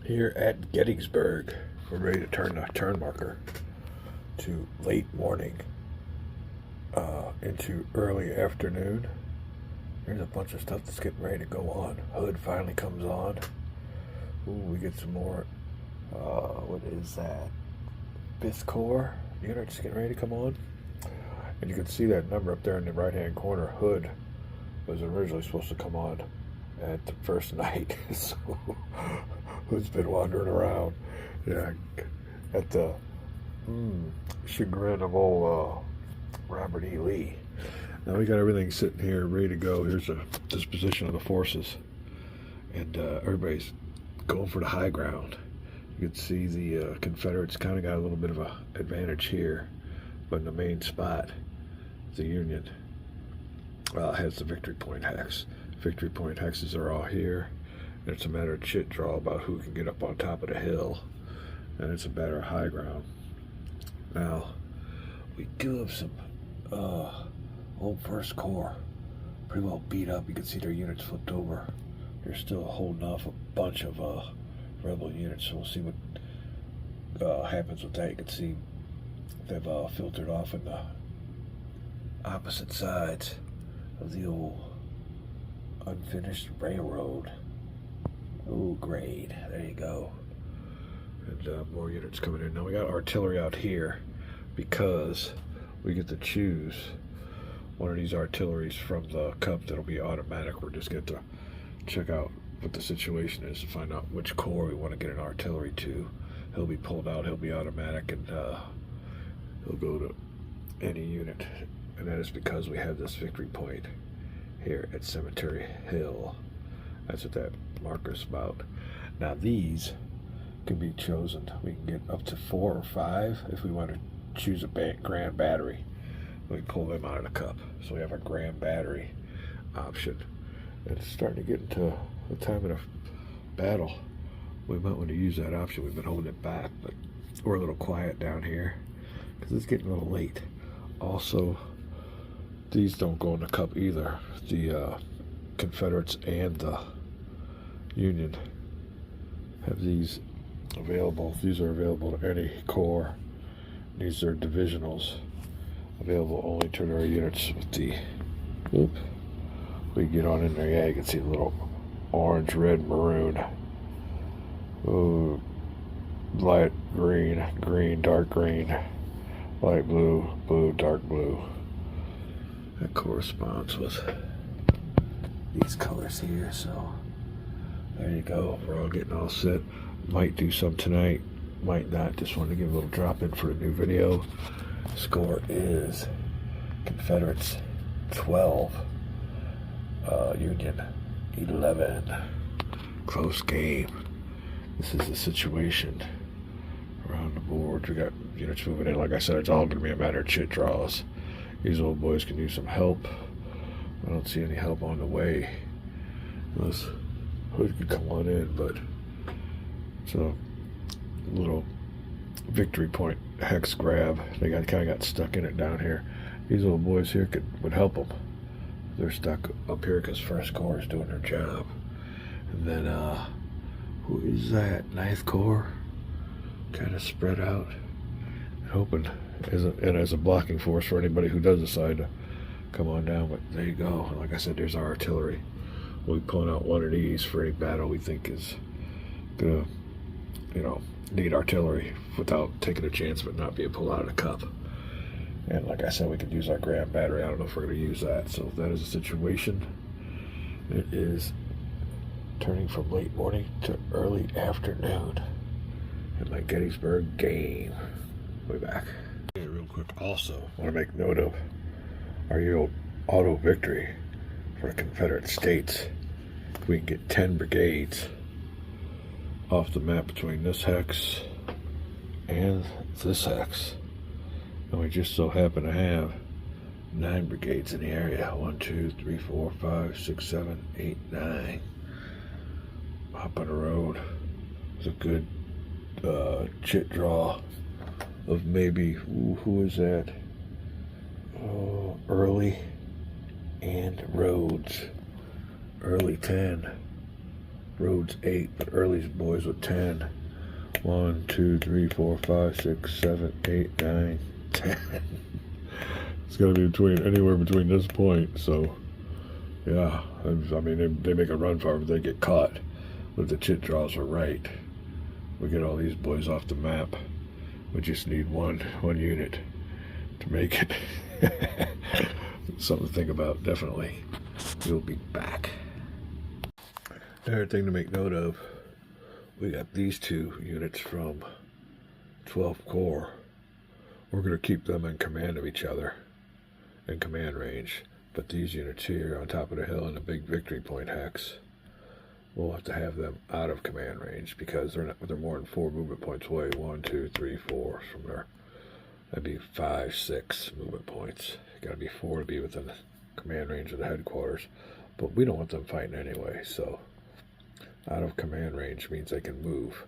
Here at Gettysburg, we're ready to turn the turn marker to late morning into early afternoon. There's a bunch of stuff that's getting ready to go on. Hood finally comes on. Ooh, we get some more, what is that? 5th Corps units getting ready to come on. And you can see that number up there in the right-hand corner. Hood was originally supposed to come on at the first night. So Hood's been wandering around, yeah, at the chagrin of old Robert E. Lee. Now we got everything sitting here ready to go. Here's a disposition of the forces, and everybody's going for the high ground. You can see the Confederates kind of got a little bit of an advantage here, but in the main spot, the Union has the victory point hex. Victory point hexes are all here, and it's a matter of chit draw about who can get up on top of the hill, and it's a matter of high ground. Now, we do have some old 1st Corps, pretty well beat up. You can see their units flipped over. They're still holding off a bunch of rebel units, so we'll see what happens with that. You can see they've filtered off in the opposite sides of the old unfinished railroad. Oh, grade. There you go. And more units coming in. Now we got artillery out here because we get to choose one of these artilleries from the cup that'll be automatic. We're just going to check out what the situation is to find out which corps we want to get an artillery to. He'll be pulled out, he'll be automatic, and he'll go to any unit. And that is because we have this victory point here at Cemetery Hill. That's what that marker's about. Now these can be chosen. We can get up to 4 or 5 if we want to choose a grand battery. We can pull them out of the cup. So we have a grand battery option. And it's starting to get into the time of the battle. We might want to use that option. We've been holding it back, but we're a little quiet down here because it's getting a little late. Also, these don't go in the cup either. The Confederates and the Union have these available. These are available to any corps. These are divisionals, available only to their units with the, we get on in there, yeah, you can see the little orange, red, maroon, light green, green, dark green, light blue, blue, dark blue. That corresponds with these colors here, so there you go. We're all getting all set. Might do some tonight, might not. Just wanted to give a little drop in for a new video. Score is Confederates 12, Union 11. Close game. This is the situation around the board. We got units moving in. Like I said, it's all going to be a matter of chit draws. These old boys can use some help. I don't see any help on the way. Unless Hood could come on in, but it's a little victory point hex grab. They kind of got stuck in it down here. These old boys here would help them. They're stuck up here because 1st Corps is doing their job. And then, who is that? 9th Corps? Kind of spread out. Hoping as a blocking force for anybody who does decide to come on down. But there you go. Like I said, there's our artillery. We'll be pulling out one of these for any battle we think is gonna, need artillery without taking a chance but not being pulled out of the cup. And like I said, we could use our grand battery. I don't know if we're going to use that. So that is the situation. It is turning from late morning to early afternoon in my Gettysburg game. We'll be back. Real quick, also want to make note of our year-old auto victory for the Confederate States. We can get 10 brigades off the map between this hex and this hex. And we just so happen to have 9 brigades in the area. 1, 2, 3, 4, 5, 6, 7, 8, 9. Hop on the road. It's a good chit draw of maybe, who is that? Early and Rhodes. Early 10. Road's 8, but Early's boys with 10. 1, 2, 3, 4, 5, 6, 7, 8, 9, 10. It's got to be anywhere between this point. So, yeah, I mean, they make a run for it, but they get caught. But if the chit draws are right, we get all these boys off the map. We just need one unit to make it. Something to think about, definitely. We'll be back. Another thing to make note of, we got these 2 units from 12th Corps. We're going to keep them in command of each other, in command range. But these units here on top of the hill in the big victory point hex, we'll have to have them out of command range because they're more than 4 movement points away. 1, 2, 3, 4 from there. That'd be 5, 6 movement points. Got to be 4 to be within the command range of the headquarters. But we don't want them fighting anyway, so out of command range means they can move,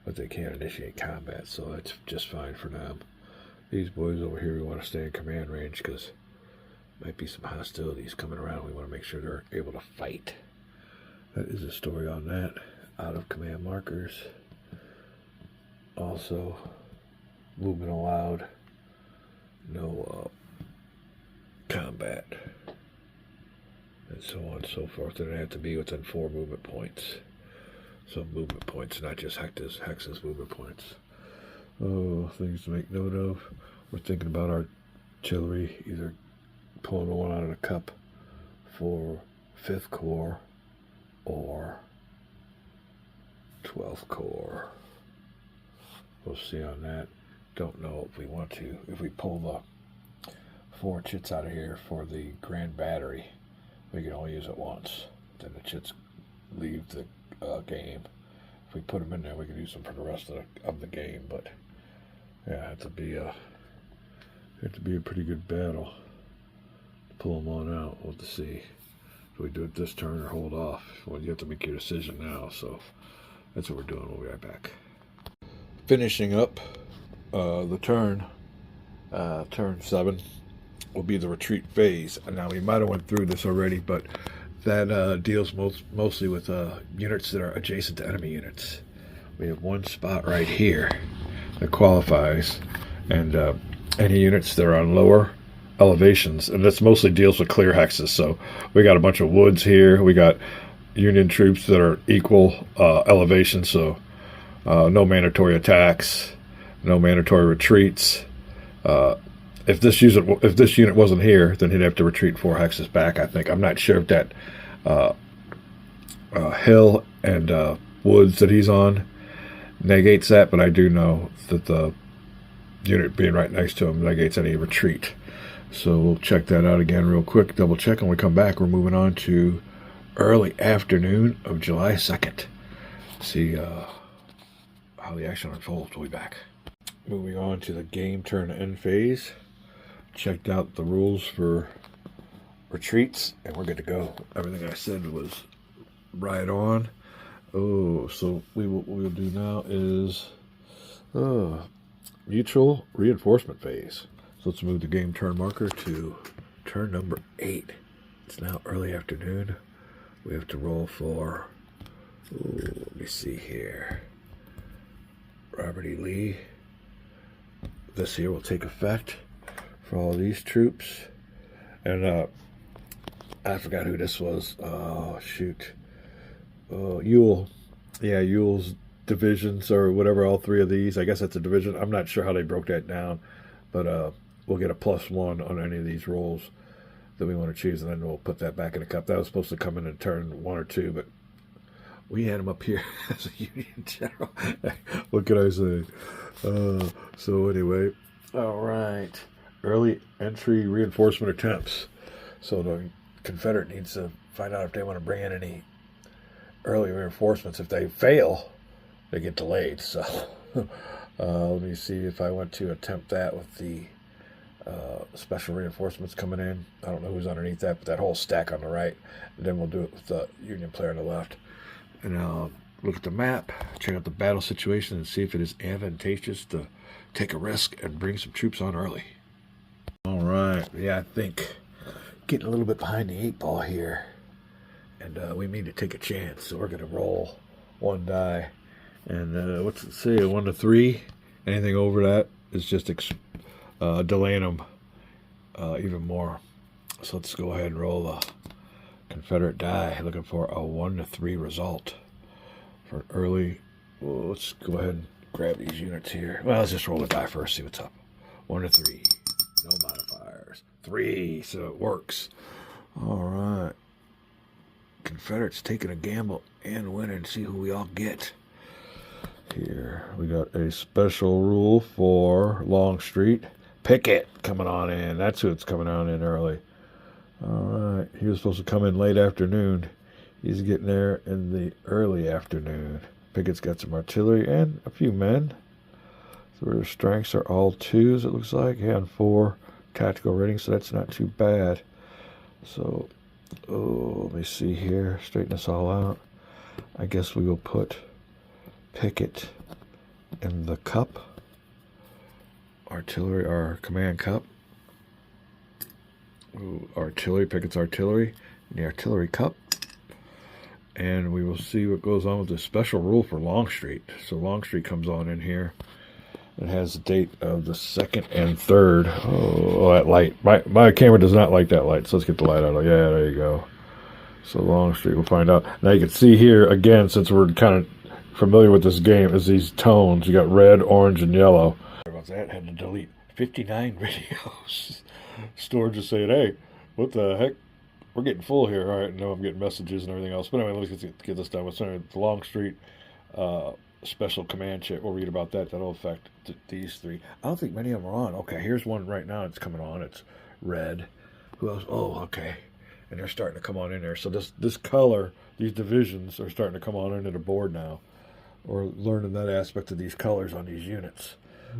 but they can't initiate combat, so that's just fine for them. These boys over here, we want to stay in command range because might be some hostilities coming around. We want to make sure they're able to fight. That is a story on that. Out of command markers. Also, movement allowed. No combat. And so on and so forth. They have to be within 4 movement points. So movement points, not just hexes movement points. Oh, things to make note of. We're thinking about our artillery, either pulling one out of the cup for 5th Corps or 12th Corps. We'll see on that. Don't know if we want to. If we pull the 4 chits out of here for the Grand Battery, we can only use it once. Then the chits leave the game. If we put them in there, we can use them for the rest of the game. But yeah, it have to be a pretty good battle to pull them on out. We'll have to see. Do we do it this turn or hold off? Well, you have to make your decision now. So that's what we're doing. We'll be right back. Finishing up the turn 7 will be the retreat phase. And now we might have went through this already, but that deals mostly with units that are adjacent to enemy units. We have one spot right here that qualifies, and any units that are on lower elevations, and this mostly deals with clear hexes. So we got a bunch of woods here. We got Union troops that are equal elevation, so no mandatory attacks, no mandatory retreats. If this unit wasn't here, then he'd have to retreat 4 hexes back, I think. I'm not sure if that hill and woods that he's on negates that, but I do know that the unit being right next to him negates any retreat. So we'll check that out again real quick, double check, and when we come back, we're moving on to early afternoon of July 2nd. See how the action unfolds. We'll be back. Moving on to the game turn end phase. Checked out the rules for retreats, and we're good to go. Everything I said was right on. Oh, so what we'll do now is mutual reinforcement phase. So let's move the game turn marker to turn number 8. It's now early afternoon. We have to roll for, let me see here, Robert E. Lee. This here will take effect for all these troops. And I forgot who this was. Oh, shoot. Ewell. Yeah, Ewell's divisions or whatever, all 3 of these. I guess that's a division. I'm not sure how they broke that down. But we'll get a +1 on any of these rolls that we want to choose, and then we'll put that back in the cup. That was supposed to come in turn 1 or 2, but we had him up here as a Union general. What can I say? So anyway, all right. Early entry reinforcement attempts. So the Confederate needs to find out if they want to bring in any early reinforcements. If they fail, they get delayed. So let me see if I want to attempt that with the special reinforcements coming in. I don't know who's underneath that, but that whole stack on the right. And then we'll do it with the Union player on the left. And I'll look at the map, check out the battle situation, and see if it is advantageous to take a risk and bring some troops on early. All right. Yeah, I think getting a little bit behind the 8 ball here. and we need to take a chance. So we're going to roll one die. And what's it say? 1 to 3. Anything over that is just delaying them even more. So let's go ahead and roll a Confederate die. Looking for a 1 to 3 result for an early. Well, let's go ahead and grab these units here. Well, let's just roll the die first. See what's up. 1 to 3. No modifiers. 3. So it works. All right. Confederates taking a gamble and winning. See who we all get. Here we got a special rule for Longstreet. Pickett coming on in. That's who it's coming on in early. All right. He was supposed to come in late afternoon. He's getting there in the early afternoon. Pickett's got some artillery and a few men. So their strengths are all 2s, it looks like. And 4 tactical ratings, so that's not too bad. So, let me see here. Straighten this all out. I guess we will put Pickett in the cup. Artillery, our command cup. Artillery, Pickett's artillery in the artillery cup. And we will see what goes on with the special rule for Longstreet. So Longstreet comes on in here. It has the date of the 2nd and 3rd. Oh, that light. My camera does not like that light, so let's get the light out. Yeah, there you go. So Longstreet, we'll find out. Now you can see here, again, since we're kind of familiar with this game, is these tones. You got red, orange, and yellow. Sorry about that. Had to delete 59 videos. Storage is saying, hey, what the heck? We're getting full here. All right, now I'm getting messages and everything else. But anyway, let's get this done. What's the Longstreet special command chit? We'll read about that. That'll affect these 3. I don't think many of them are on. Okay, here's one right now. It's coming on. It's red. Who else? Oh, okay. And they're starting to come on in there. So this color, these divisions are starting to come on into the board now. Or learning that aspect of these colors on these units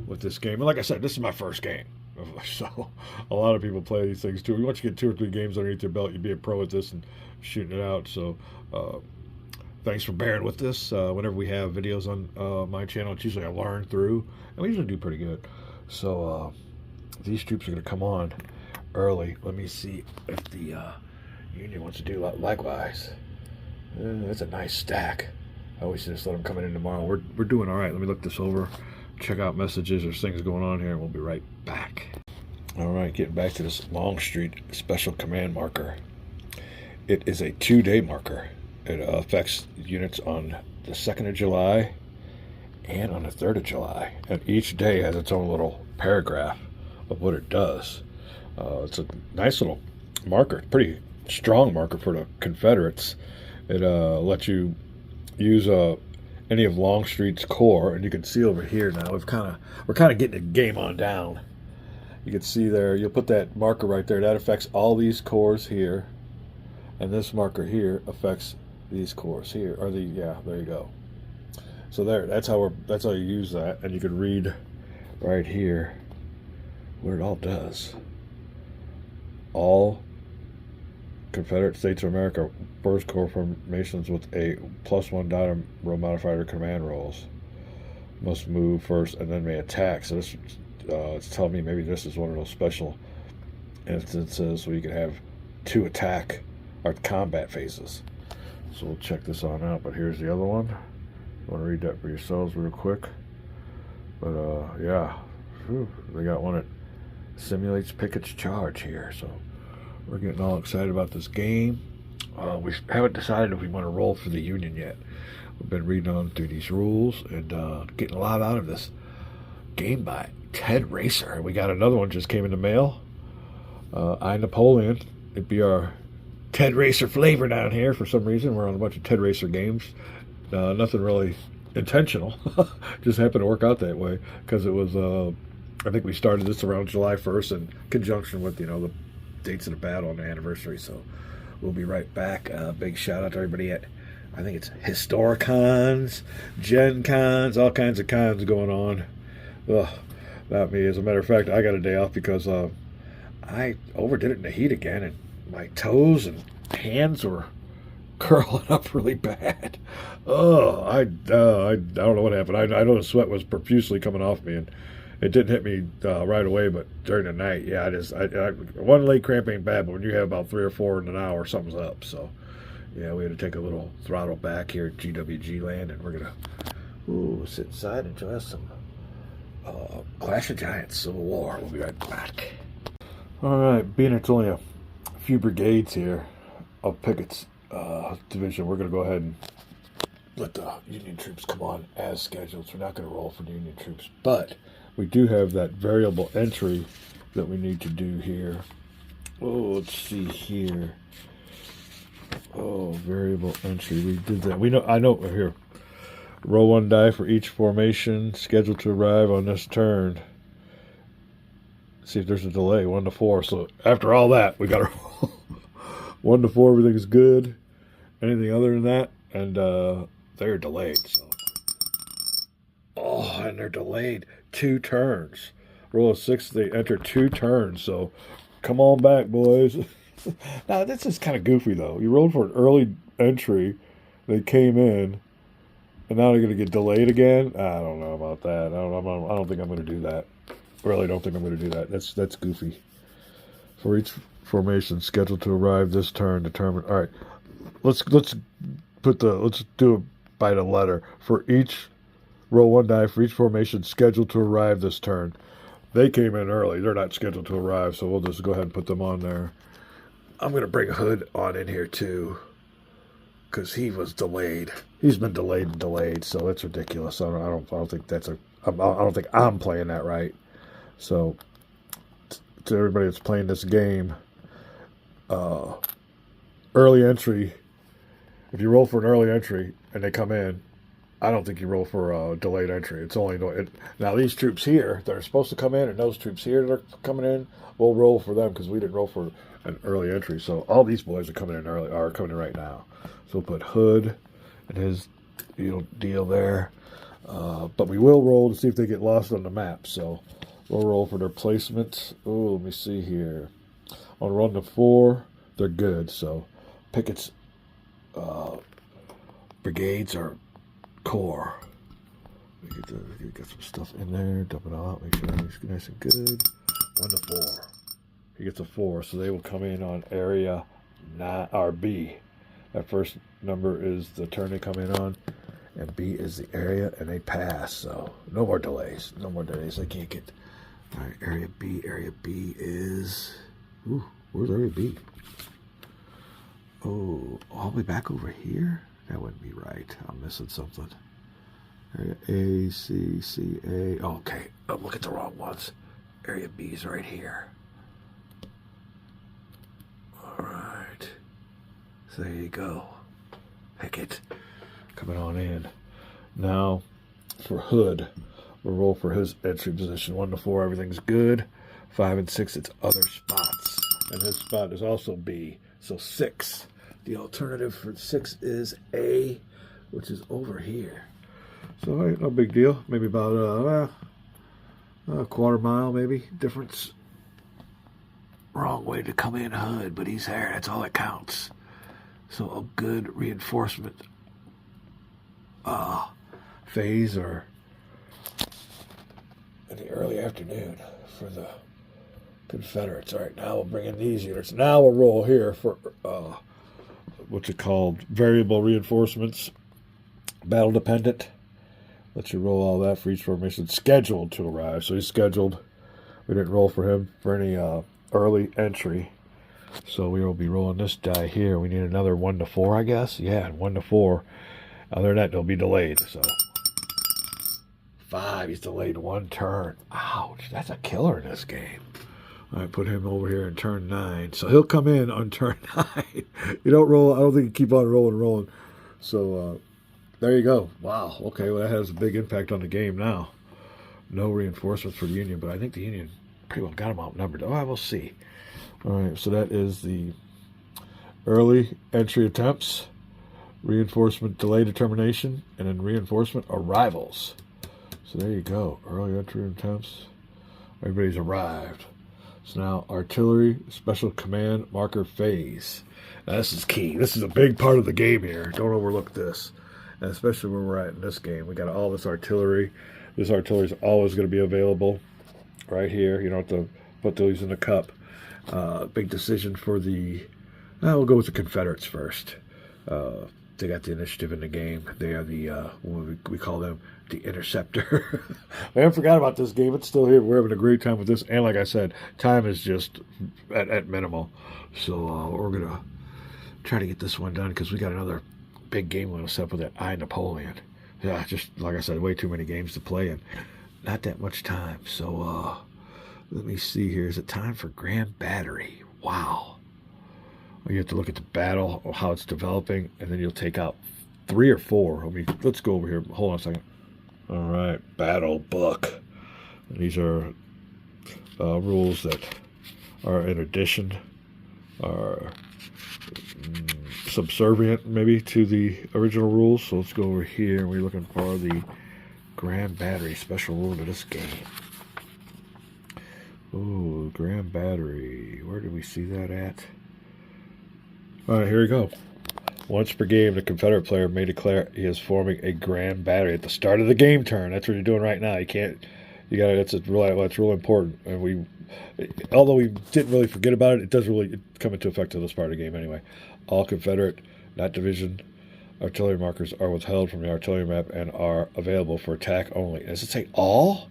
with this game. And like I said, this is my first game. So a lot of people play these things too. Once you get 2 or 3 games underneath your belt, you'd be a pro at this and shooting it out. So thanks for bearing with this. Whenever we have videos on my channel, it's usually I learn through, and we usually do pretty good. So these troops are going to come on early. Let me see if the Union wants to do likewise. That's a nice stack. I always just let them come in tomorrow. We're doing all right. Let me look this over. Check out messages. There's things going on here, and we'll be right back. All right, getting back to this Longstreet special command marker. It is a 2-day marker. It affects units on the 2nd of July and on the 3rd of July. And each day has its own little paragraph of what it does. It's a nice little marker, pretty strong marker for the Confederates. It lets you use any of Longstreet's corps, and you can see over here now we're kind of getting the game on down. You can see there, you'll put that marker right there. That affects all these corps here, and this marker here affects these corps here. Or there you go. So that's how you use that, and you can read right here what it all does. All Confederate States of America First Corps formations with a +1 die roll modifier command rolls must move first and then may attack. So this it's telling me maybe this is one of those special instances where you can have 2 attack or combat phases. So we'll check this on out. But here's the other one. You want to read that for yourselves real quick. But yeah, they got one that simulates Pickett's charge here. So we're getting all excited about this game. We haven't decided if we want to roll for the Union yet. We've been reading on through these rules and getting a lot out of this game by Ted Racer. We got another one just came in the mail. I Napoleon. It'd be our Ted Racer flavor down here for some reason. We're on a bunch of Ted Racer games. Nothing really intentional. Just happened to work out that way because it was, I think we started this around July 1st in conjunction with, the dates of the battle and the anniversary. So we'll be right back. Big shout out to everybody at, I think it's Historicons, Gen Cons, all kinds of cons going on. Ugh, not me. As a matter of fact, I got a day off because I overdid it in the heat again, and my toes and hands were curling up really bad. Oh, I don't know what happened. I know the sweat was profusely coming off me, and it didn't hit me right away, but during the night, yeah, one leg cramp ain't bad, but when you have about 3 or 4 in an hour, something's up. So, Yeah, we had to take a little throttle back here at GWG land, and we're gonna sit inside and enjoy some Clash of Giants Civil War. We'll be right back. All right, being it's only a few brigades here of Pickett's division, we're gonna go ahead and let the Union troops come on as scheduled. So we're not gonna roll for the Union troops, but we do have that variable entry that we need to do here. Oh, let's see here. Oh, variable entry. We did that. I know here. Roll 1 die for each formation scheduled to arrive on this turn. See if there's a delay. 1 to 4. So after all that, we got to roll 1 to 4. Everything's good. Anything other than that, and they're delayed. So, and they're delayed 2 turns. Roll a 6. They enter 2 turns. So come on back, boys. Now, this is kind of goofy, though. You rolled for an early entry. They came in, and now they're going to get delayed again? I don't know about that. I don't think I'm going to do that. I really don't think I'm going to do that. That's goofy. For each formation scheduled to arrive this turn, determine. All right, let's do it by the letter. For each, roll 1 die for each formation scheduled to arrive this turn. They came in early. They're not scheduled to arrive, so we'll just go ahead and put them on there. I'm going to bring Hood on in here, too, because he was delayed. He's been delayed, so that's ridiculous. I don't think that's I don't think I'm playing that right. So, to everybody that's playing this game, early entry, if you roll for an early entry and they come in, I don't think you roll for a delayed entry. It's only now these troops here that are supposed to come in, and those troops here that are coming in, we'll roll for them because we didn't roll for an early entry. So all these boys are coming in early, are coming in right now. So we'll put Hood and his deal there. But we will roll to see if they get lost on the map. So we'll roll for their placement. Oh, let me see here. On 1 to 4, they're good. So Pickett's brigades are core. We get some stuff in there, dump it out, make sure everything's nice and good. 1 to 4. He gets a 4, so they will come in on area 9 or B. That first number is the turn they come in on, and B is the area, and they pass. So no more delays. No more delays. They can't get. All right, area B. Area B is. Ooh, where's area B? Oh, all the way back over here? That wouldn't be right. I'm missing something. Area A, C, C, A. Okay, I'm looking at the wrong ones. Area B is right here. All right. So there you go. Pickett coming on in. Now, for Hood, we'll roll for his entry position. 1 to 4, everything's good. 5 and 6, it's other spots. And his spot is also B. So 6. The alternative for 6 is A, which is over here. So no big deal. Maybe about a quarter mile, maybe difference. Wrong way to come in, Hood, but he's there. That's all that counts. So a good reinforcement phase or in the early afternoon for the Confederates. All right, now we'll bring in these units. Now we'll roll here for what's it called? Variable reinforcements, battle dependent. Let you roll all that for each formation scheduled to arrive. So he's scheduled. We didn't roll for him for any early entry. So we will be rolling this die here. We need another 1 to 4, I guess. Yeah, 1 to 4. Other than that, they'll be delayed. So 5, he's delayed 1 turn. Ouch, that's a killer in this game. All right, put him over here in turn 9. So he'll come in on turn 9. You don't roll. I don't think you keep on rolling. So there you go. Wow. Okay, well, that has a big impact on the game now. No reinforcements for the Union, but I think the Union pretty well got them outnumbered. Oh, we'll see. All right, so that is the early entry attempts, reinforcement delay determination, and then reinforcement arrivals. So there you go. Early entry attempts. Everybody's arrived. So now artillery, special command, marker phase. Now this is key. This is a big part of the game here. Don't overlook this. And especially where we're at in this game. We got all this artillery. This artillery is always going to be available right here. You don't have to put these in the cup. Big decision for the... we'll go with the Confederates first. They got the initiative in the game. They are the we call them the interceptor. I haven't forgot about this game. It's still here. We're having a great time with this. And like I said, time is just at minimal. So we're gonna try to get this one done because we got another big game we're gonna set up with that I Napoleon. Yeah, just like I said, way too many games to play and not that much time. So let me see here. Is it time for Grand Battery? Wow. You have to look at the battle, or how it's developing, and then you'll take out 3 or 4. Let's go over here. Hold on a second. All right, battle book. And these are rules that are in addition, are subservient maybe to the original rules. So let's go over here, and we're looking for the Grand Battery special rule to this game. Oh, Grand Battery. Where did we see that at? All right, here we go. Once per game, the Confederate player may declare he is forming a Grand Battery at the start of the game turn. That's what you're doing right now. You can't. You got. That's real important. And although we didn't really forget about it, it does really come into effect in this part of the game anyway. All Confederate, not division, artillery markers are withheld from the artillery map and are available for attack only. Does it say all?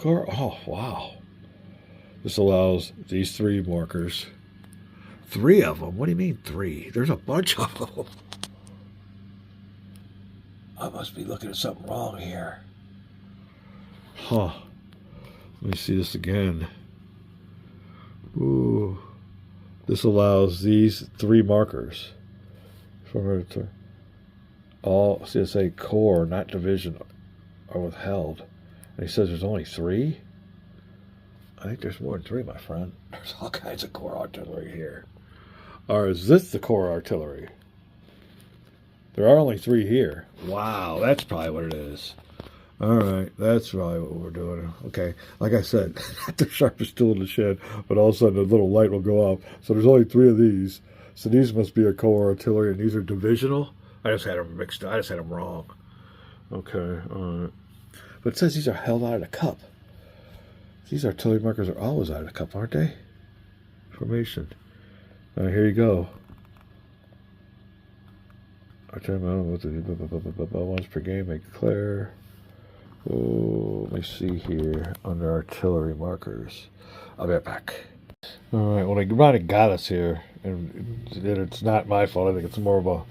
Oh, wow. This allows these 3 markers. 3 of them? What do you mean 3? There's a bunch of them. I must be looking at something wrong here. Huh. Let me see this again. Ooh. This allows these 3 markers. All CSA corps, not division, are withheld. And he says there's only 3? I think there's more than 3, my friend. There's all kinds of corps artillery here. Or is this the corps artillery? There are only 3 here. Wow, that's probably what it is. All right, that's probably what we're doing. Okay, like I said, not the sharpest tool in the shed, but all of a sudden a little light will go off. So there's only 3 of these. So these must be a corps artillery, and these are divisional. I just had them mixed up. I just had them wrong. Okay, all right. But it says these are held out of the cup. These artillery markers are always out of the cup, aren't they? Formation. All right, here you go. Once per game, make declare. Oh, let me see here. Under artillery markers. I'll be right back. All right, well, they might have got us here. And it's not my fault. I think it's more of a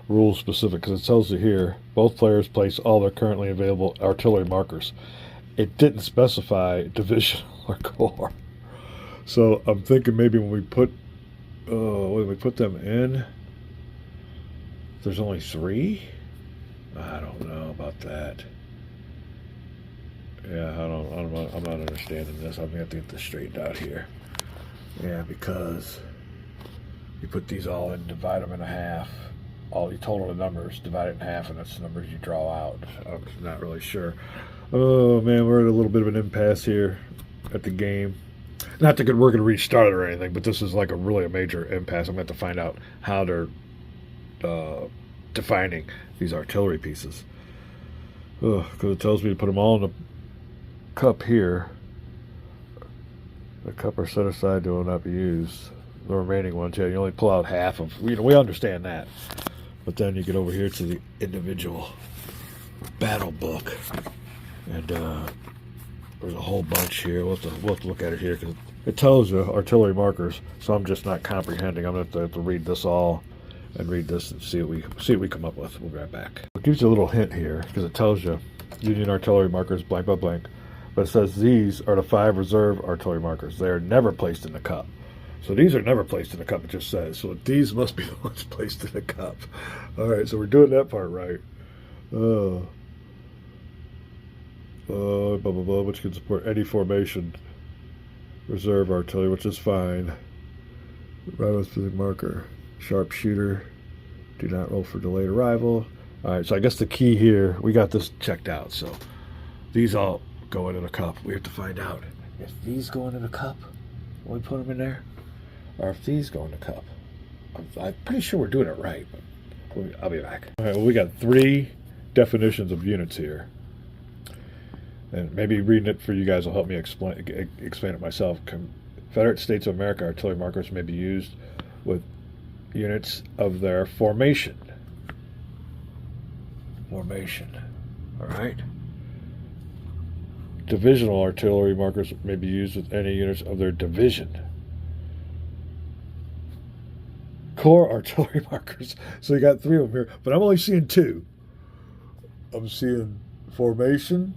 rule specific because it tells you here, both players place all their currently available artillery markers. It didn't specify division or corps. So I'm thinking maybe when we put them in, there's only 3? I don't know about that. Yeah, I'm not understanding this. I'm gonna have to get this straightened out here. Yeah, because you put these all in, divide them in half. All you total the numbers, divide it in half, and that's the numbers you draw out. I'm not really sure. Oh man, we're at a little bit of an impasse here at the game. Not that we're going to restart it or anything, but this is like really a major impasse. I'm going to have to find out how they're defining these artillery pieces. Because it tells me to put them all in the cup here. The cup are set aside to will not be used. The remaining ones, yeah, you only pull out half of. We understand that. But then you get over here to the individual battle book. And there's a whole bunch here. We'll have to look at it here because it tells you artillery markers. So I'm just not comprehending. I'm going to have to read this all and read this and see what we come up with. We'll be right back. It gives you a little hint here because it tells you Union artillery markers blank by blank. But it says these are the 5 reserve artillery markers. They are never placed in the cup. So these are never placed in the cup, it just says. So these must be the ones placed in the cup. All right, so we're doing that part right. Blah, blah, blah, which can support any formation. Reserve artillery, which is fine. Rifle specific marker. Sharpshooter. Do not roll for delayed arrival. All right, so I guess the key here, we got this checked out. So these all go into the cup. We have to find out if these go into the cup when we put them in there, or if these go in the cup. I'm pretty sure we're doing it right, but I'll be back. All right, well, we got 3 definitions of units here. And maybe reading it for you guys will help me explain it myself. Confederate States of America artillery markers may be used with units of their formation. formation. All right. Divisional artillery markers may be used with any units of their division. Corps artillery markers. So you got 3 of them here, but I'm only seeing 2. I'm seeing formation.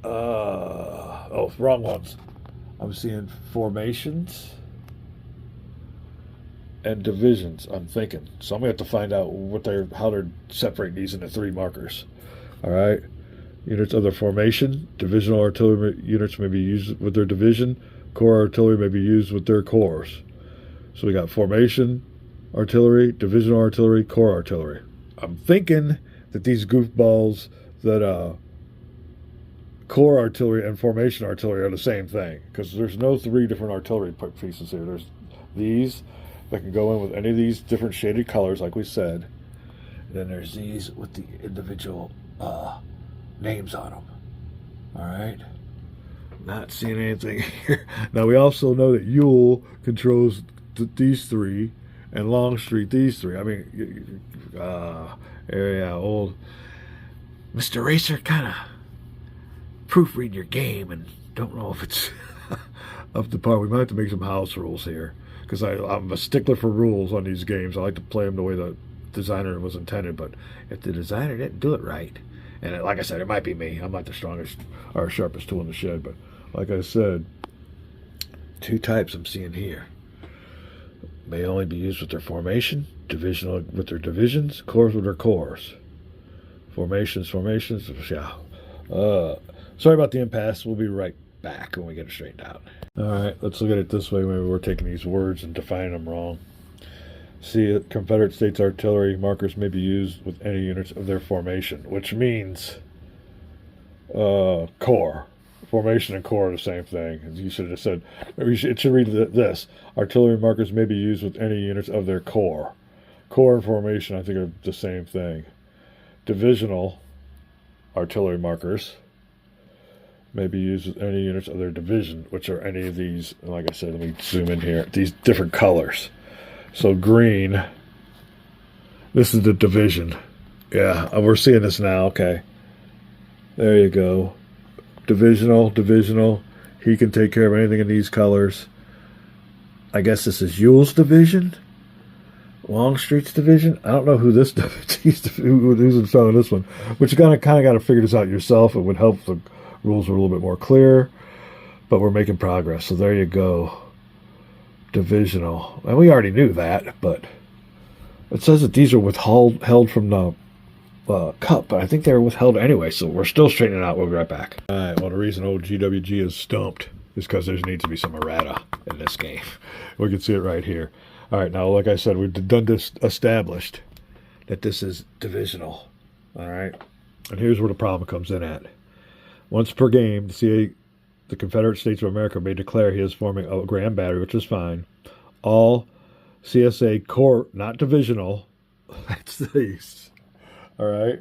Oh, wrong ones. I'm seeing formations and divisions. I'm thinking. So I'm gonna have to find out how they're separating these into 3 markers. All right. Units of their formation. Divisional artillery units may be used with their division. Corps artillery may be used with their corps. So we got formation artillery, divisional artillery, corps artillery. I'm thinking that these goofballs that corps artillery and formation artillery are the same thing, because there's no 3 different artillery pieces here. There's these that can go in with any of these different shaded colors, like we said. And then there's these with the individual names on them. All right. Not seeing anything here. Now we also know that Ewell controls these 3, and Longstreet these 3. I mean, yeah, old Mr. Racer kind of proofread your game and don't know if it's up to par. We might have to make some house rules here, because I'm a stickler for rules on these games. I like to play them the way the designer was intended, but if the designer didn't do it right, and like I said, it might be me. I'm not the strongest or sharpest tool in the shed, but like I said, 2 types I'm seeing here. May only be used with their formation, divisional with their divisions, corps with their corps. Formations, yeah. Sorry about the impasse. We'll be right back when we get it straightened out. All right, let's look at it this way. Maybe we're taking these words and defining them wrong. See, Confederate States artillery markers may be used with any units of their formation, which means corps. Formation and corps are the same thing. You should have said, it should read this. Artillery markers may be used with any units of their corps. Corps and formation, I think, are the same thing. Divisional artillery markers may be used with any units of their division, which are any of these. Like I said, let me zoom in here. These different colors. So green, this is the division. Yeah, we're seeing this now. Okay. There you go. Divisional. He can take care of anything in these colors. I guess this is Ewell's division. Longstreet's division. I don't know who this who's in front of this one, but you kind of got to figure this out yourself. It would help if the rules were a little bit more clear, but we're making progress. So there you go. Divisional. And we already knew that, but it says that these are held from the cup, but I think they were withheld anyway, so we're still straightening it out. We'll be right back. All right, well, the reason old GWG is stumped is because there needs to be some errata in this game. We can see it right here. All right, now, like I said, we've established that this is divisional. All right, and here's where the problem comes in at. Once per game, the Confederate States of America may declare he is forming a grand battery, which is fine. All CSA corps, not divisional, that's these. All right.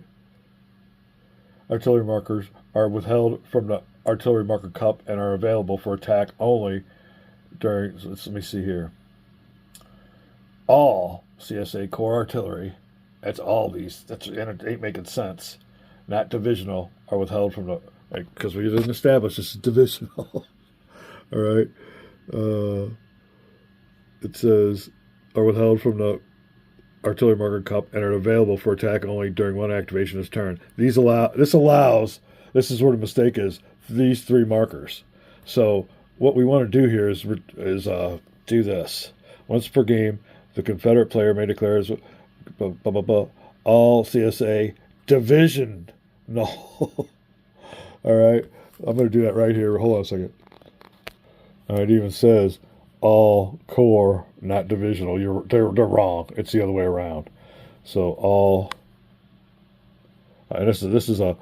Artillery markers are withheld from the artillery marker cup and are available for attack only during. Let me see here. All CSA corps artillery, that's all these. It ain't making sense. Not divisional are withheld from the, because we didn't establish this is divisional. All right. It says are withheld from the artillery marker cup and are available for attack only during one activation of its turn. This is where the mistake is, these 3 markers. So what we want to do here is do this. Once per game, the Confederate player may declare as all CSA division. No. All right. I'm going to do that right here. Hold on a second. All right. It even says all corps, not divisional. They're wrong. It's the other way around. So all, and this is a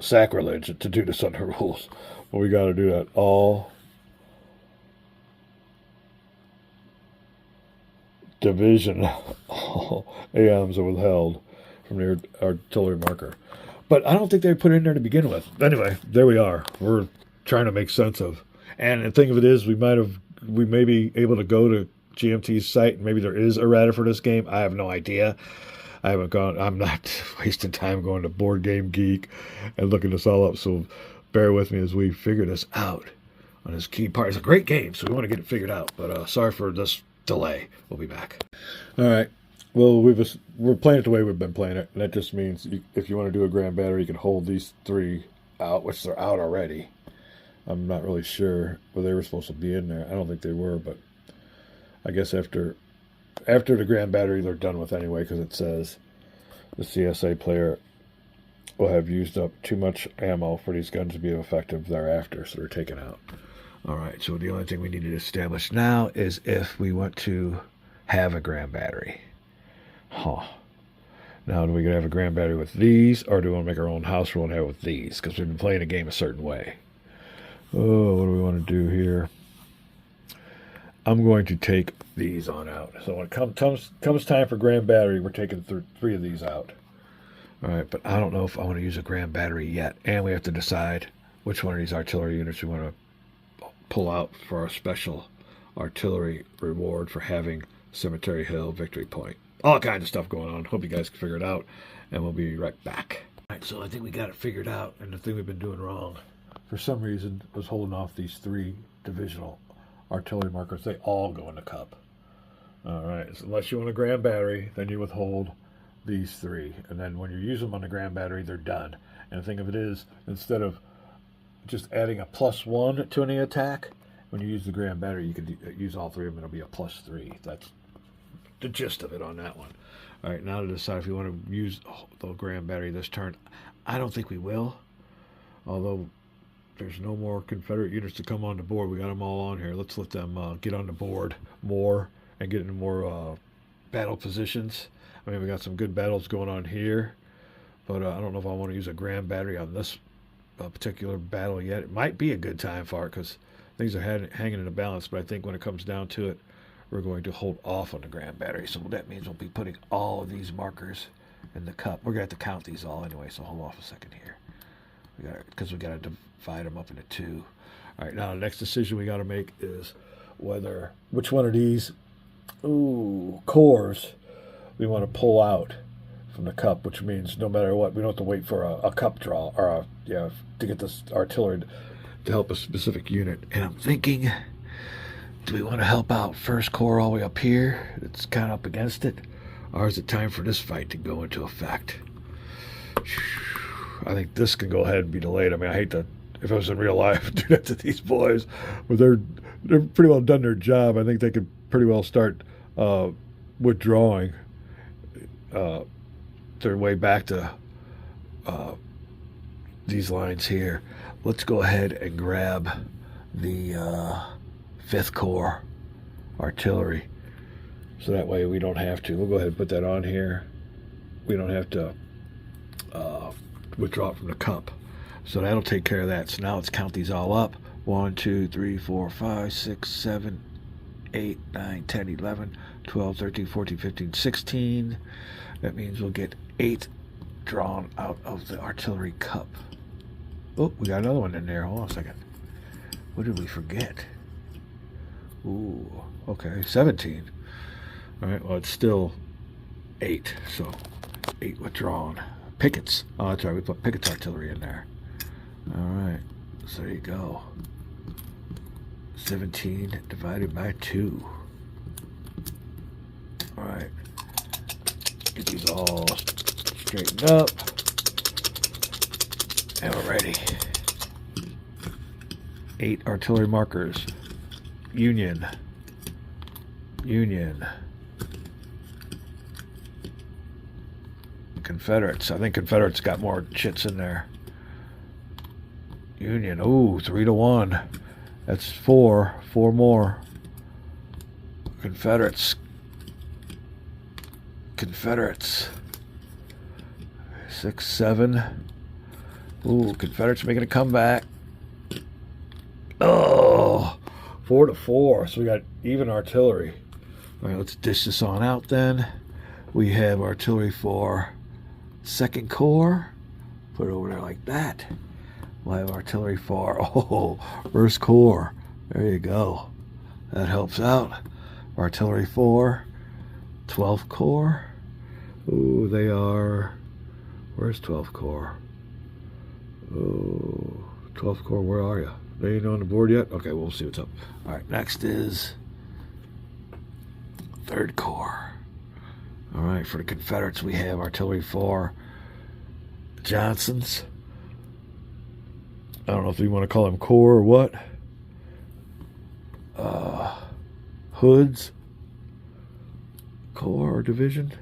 sacrilege to do this under rules, but we got to do that. All division, all AMs are withheld from the artillery marker. But I don't think they put it in there to begin with. Anyway, there we are. We're trying to make sense of. And the thing of it is, we may be able to go to GMT's site, and maybe there is errata for this game. I have no idea. I haven't gone. I'm not wasting time going to Board Game Geek and looking this all up. So bear with me as we figure this out on this key part. It's a great game, so we want to get it figured out. But sorry for this delay. We'll be back. All right. Well, we're playing it the way we've been playing it, and that just means if you want to do a grand battery, you can hold these 3 out, which they're out already. I'm not really sure whether they were supposed to be in there. I don't think they were, but I guess after the grand battery, they're done with anyway, because it says the CSA player will have used up too much ammo for these guns to be effective thereafter, so they're taken out. All right, so the only thing we need to establish now is if we want to have a grand battery. Now, do we have a grand battery with these, or do we want to make our own house rule and have it with these? Because we've been playing a game a certain way. Oh, what do we want to do here? I'm going to take these on out. So when it comes time for grand battery, we're taking 3 of these out. All right, but I don't know if I want to use a grand battery yet. And we have to decide which one of these artillery units we want to pull out for our special artillery reward for having Cemetery Hill Victory Point. All kinds of stuff going on. Hope you guys can figure it out, and we'll be right back. All right, so I think we got it figured out, and the thing we've been doing wrong, for some reason, was holding off these 3 divisional artillery markers. They all go in the cup. All right, so unless you want a grand battery, then you withhold these 3, and then when you use them on the grand battery, they're done. And the thing of it is, instead of just adding a +1 to any attack, when you use the grand battery, you can use all 3 of them. It'll be a +3. That's the gist of it on that one. All right, now to decide if you want to use the grand battery this turn. I don't think we will, although there's no more Confederate units to come on the board. We got them all on here. Let's let them get on the board more and get into more battle positions. I mean, we got some good battles going on here, but I don't know if I want to use a grand battery on this particular battle yet. It might be a good time for it because things are hanging in a balance, but I think when it comes down to it, we're going to hold off on the grand battery. So that means we'll be putting all of these markers in the cup. We're going to have to count these all anyway, so hold off a second here. Because we got to divide them up into 2. All right, now the next decision we got to make is which one of these cores we want to pull out from the cup, which means no matter what, we don't have to wait for a cup draw or to get this artillery to help a specific unit. And I'm thinking, do we want to help out First Corps all the way up here? It's kind of up against it. Or is it time for this fight to go into effect? I think this can go ahead and be delayed. I mean, I hate to, if I was in real life, do that to these boys. But they're pretty well done their job. I think they could pretty well start withdrawing their way back to these lines here. Let's go ahead and grab the 5th Corps artillery, so that way we don't have to. We'll go ahead and put that on here. We don't have to withdraw it from the cup, so that'll take care of that. So now let's count these all up. 1, 2, 3, 4, 5, 6, 7, 8, 9, 10, 11, 12, 13, 14, 15, 16. That means we'll get 8 drawn out of the artillery cup. Oh, we got another one in there. Hold on a second. What did we forget? Ooh, okay, 17. All right, well, it's still 8, so 8 withdrawn. Pickets. Oh, that's right, we put Pickett's artillery in there. All right, so there you go. 17 divided by 2. All right, get these all straightened up. And we're ready. 8 artillery markers. Union. Confederates. I think Confederates got more chits in there. Union. Ooh, 3-1. That's 4. 4 more. Confederates. 6, 7. Ooh, Confederates making a comeback. Oh, 4-4. So we got even artillery. All right, let's dish this on out then. We have artillery for 2nd Corps. Put it over there like that. We'll have artillery for 1st Corps. There you go. That helps out. Artillery for 12th Corps. Oh, they are. Where's 12th Corps? Oh, 12th Corps, where are you? They ain't on the board yet? Okay, we'll see what's up. All right, next is 3rd Corps. All right, for the Confederates, we have Artillery 4 Johnsons. I don't know if you want to call them Corps or what. Hoods. Corps or Division.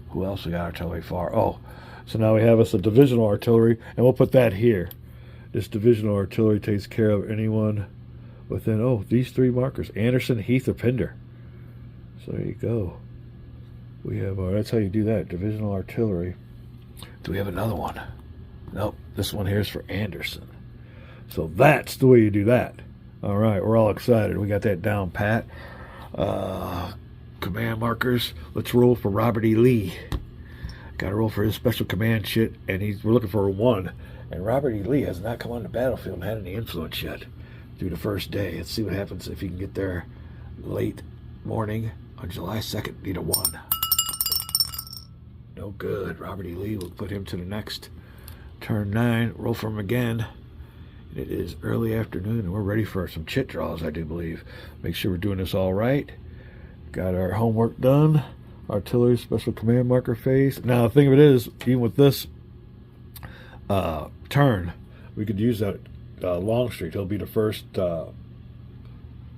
Who else we got? Artillery 4. Oh, so now we have us a divisional artillery, and we'll put that here. This divisional artillery takes care of anyone within, oh, these 3 markers. Anderson, Heath, or Pender. So there you go. We have our, that's how you do that, divisional artillery. Do we have another one? Nope, this one here is for Anderson. So that's the way you do that. All right, we're all excited. We got that down pat. Command markers. Let's roll for Robert E. Lee. Got to roll for his special command shit, and we're looking for a 1. And Robert E. Lee has not come on the battlefield and had any influence yet through the first day. Let's see what happens if he can get there late morning on July 2nd. Need a 1. No good. Robert E. Lee will put him to the next turn 9. Roll for him again. It is early afternoon, and we're ready for some chit draws, I do believe. Make sure we're doing this all right. Got our homework done. Artillery special command marker phase. Now, the thing of it is, even with this turn, we could use that Longstreet. He'll be the first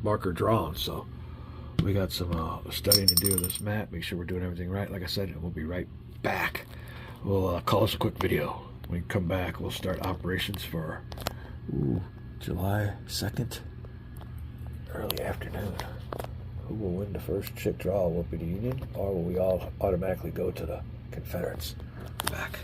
marker drawn. So we got some studying to do on this map. Make sure we're doing everything right. Like I said, we'll be right back. We'll call this a quick video. When we come back, we'll start operations for July 2nd, early afternoon. Who will win the first chit draw? Will it be the Union, or will we all automatically go to the Confederates? Back.